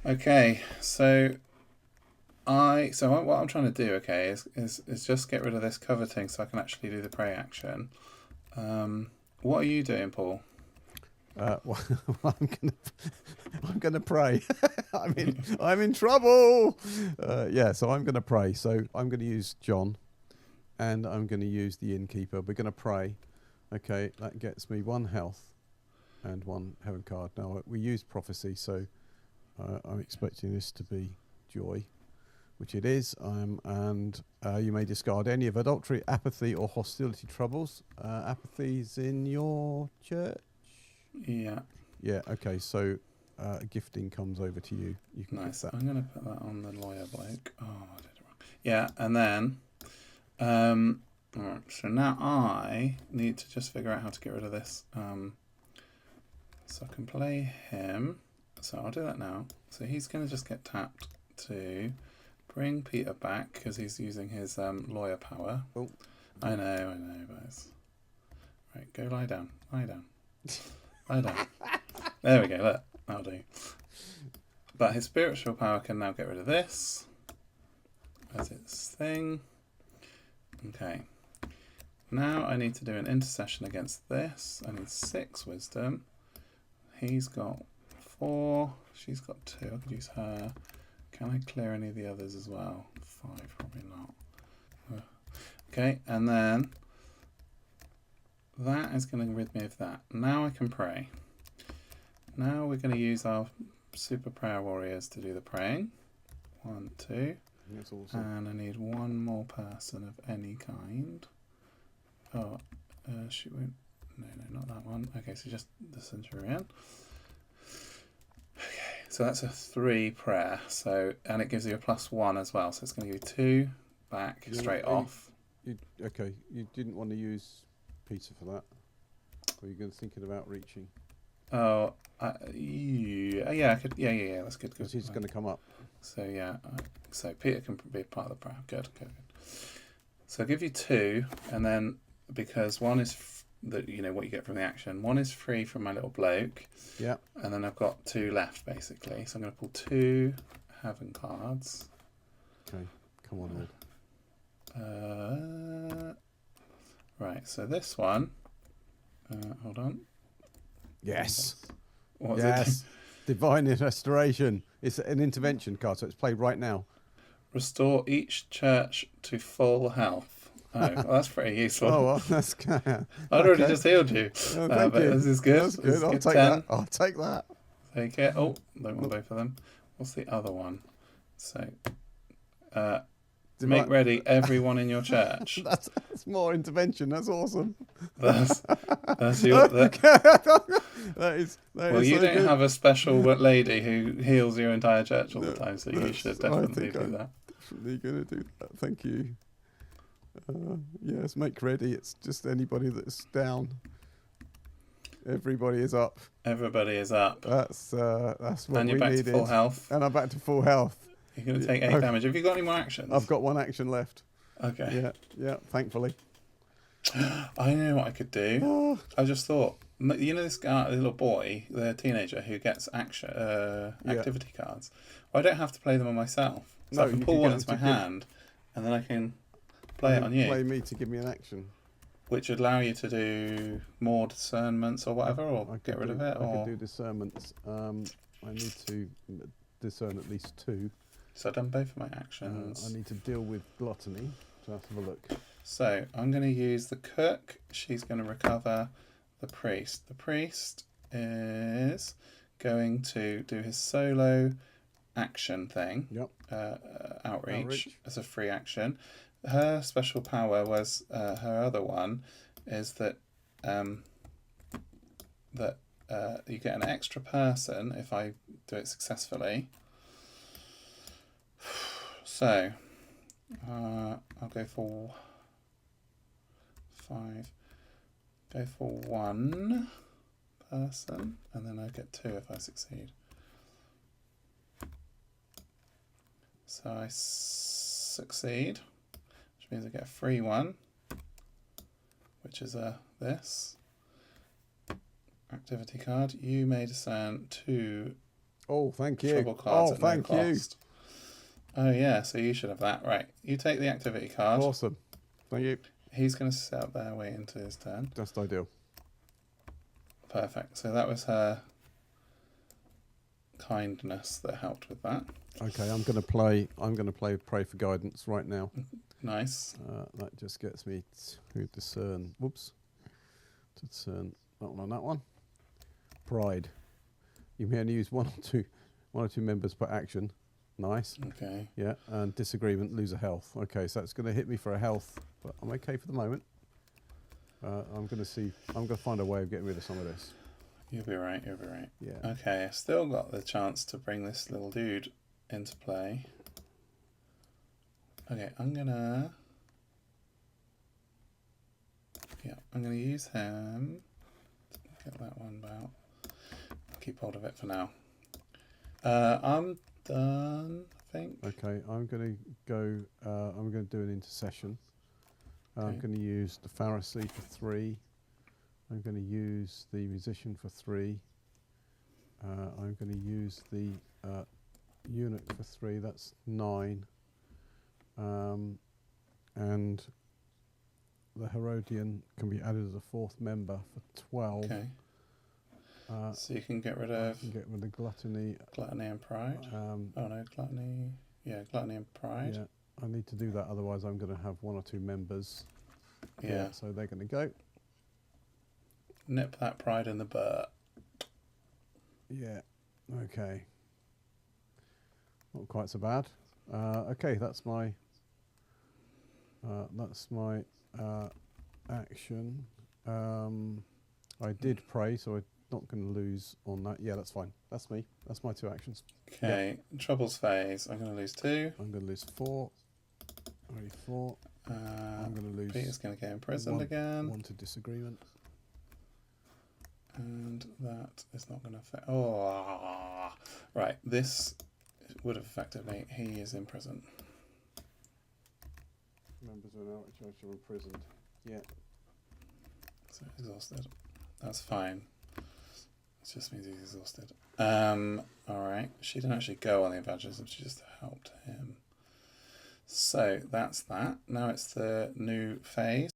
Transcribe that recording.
Okay, so what I'm trying to do, okay, is just get rid of this coveting so I can actually do the prey action. What are you doing, Paul? Well, I'm gonna pray. I'm in trouble. Yeah, so I'm gonna pray. So I'm gonna use John, and I'm gonna use the innkeeper. We're gonna pray. Okay, that gets me 1 health and 1 heaven card. Now we use prophecy, so I'm expecting this to be joy, which it is. And you may discard any of adultery, apathy, or hostility troubles. Apathy's in your church. Yeah, Yeah. Okay. So gifting comes over to you. You can gift nice. that. I'm gonna put that on the lawyer bloke. Oh, I did it wrong. Yeah, and then, all right. So now I need to just figure out how to get rid of this. So I can play him. So I'll do that now. So he's gonna just get tapped to bring Peter back because he's using his lawyer power. Oh. I know, guys. Right, go lie down. Lie down. Lie down. There we go, look. That'll do. But his spiritual power can now get rid of this as its thing. Okay. Now I need to do an intercession against this. I need 6 wisdom. He's got 4. She's got 2. I could use her. Can I clear any of the others as well? 5, probably not. Okay, and then that is going to rid me of that. Now I can pray. Now we're going to use our super prayer warriors to do the praying. 1, 2. That's awesome. And I need 1 more person of any kind. Oh, she won't. No, not that one. Okay, so just the centurion. Okay, so that's a 3 prayer. So, and it gives you a +1 as well. So it's going to give you 2 back straight off. Okay, you didn't want to use Peter for that. Or you're going to thinking about reaching? Oh, yeah, I could. Yeah. That's good. Because he's going to come up. So yeah, so Peter can be part of the prayer. Good. So I'll give you 2, and then because 1 is what you get from the action. 1 is free from my little bloke. Yeah. And then I've got 2 left basically. So I'm going to pull 2 heaven cards. Okay, come on, Lord. Right. So this one. Hold on. Yes. What was Yes. Divine restoration. It's an intervention card, so it's played right now. Restore each church to full health. Oh, well, that's pretty useful. Oh, well, that's kind of, I'd already just healed you. thank but you. This is good. That's good. I'll take 10. that. I'll take that. Take it. Oh, don't want both of them. What's the other one? So, make ready everyone in your church. That's more intervention. That's awesome. That's your. That is Well, you so don't good. have a special lady who heals your entire church all the time, so you should definitely do that. Definitely going to do that. Thank you. Yes, make ready. It's just anybody that's down. Everybody is up. Everybody is up. That's what and you're we back needed. to full health. And I'm back to full health. You're going to take 8 damage. Have you got any more actions? I've got 1 action left. Okay. Yeah. Thankfully. I know what I could do. Oh. I just thought, this guy, the little boy, the teenager who gets activity cards. Well, I don't have to play them on myself. So I can pull one into my hand, and then I can play it on you. Play me to give me an action. Which would allow you to do more discernments or whatever, or I get rid of it. I could do discernments. I need to discern at least 2. So I've done both of my actions. I need to deal with gluttony. So let's have a look. So I'm going to use the cook. She's going to recover the priest. The priest is going to do his solo action thing. Yep. Outreach as a free action. Her special power was her other one is that you get an extra person if I do it successfully. So I'll go for 5. Go for 1 person, and then I get 2 if I succeed. So I succeed, which means I get a free 1, which is this activity card. You may discern 2 Oh, thank you. Trouble cards Oh, at no thank you. cost. Oh yeah, so you should have that. Right, you take the activity card. Awesome. Thank you. He's going to sit up there waiting to his turn. Just ideal. Perfect. So that was her kindness that helped with that. Okay, I'm going to play Pray for Guidance right now. Nice. That just gets me to discern. Whoops. To discern that one and that one. Pride. You may only use one or two members per action. Nice. Okay. Yeah, and disagreement, lose a health. Okay, so it's going to hit me for a health, but I'm okay for the moment. I'm going to find a way of getting rid of some of this. You'll be right, you'll be right. Yeah. Okay, I still got the chance to bring this little dude into play. Okay, I'm gonna use him. Get that one out. I'll keep hold of it for now. I'm done, I think. Okay, I'm going to do an intercession. I'm Okay. going to use the Pharisee for 3. I'm going to use the musician for 3. I'm going to use the eunuch for 3. That's 9. And the Herodian can be added as a 4th member for 12. Okay. So you can get rid of gluttony. Gluttony and Pride. Oh no, Gluttony. Yeah, Gluttony and Pride. Yeah, I need to do that, otherwise I'm going to have 1 or 2 members. Yeah. So they're going to go. Nip that Pride in the butt. Yeah. Okay. Not quite so bad. Okay, that's my action. I did pray, so I'm not going to lose on that. Yeah, that's fine. That's me. That's my 2 actions. Okay, Troubles phase. I'm going to lose 2. I'm going to lose 4. Already 4. I'm going to lose. Peter's going to get imprisoned again. 1 to disagreement. And that is not going to affect. Oh, right. This would have affected me. He is in prison. Members of an outright church are imprisoned. Yeah. So exhausted. That's fine. It just means he's exhausted. Alright. She didn't actually go on the evangelism, she just helped him. So that's that. Now it's the new phase.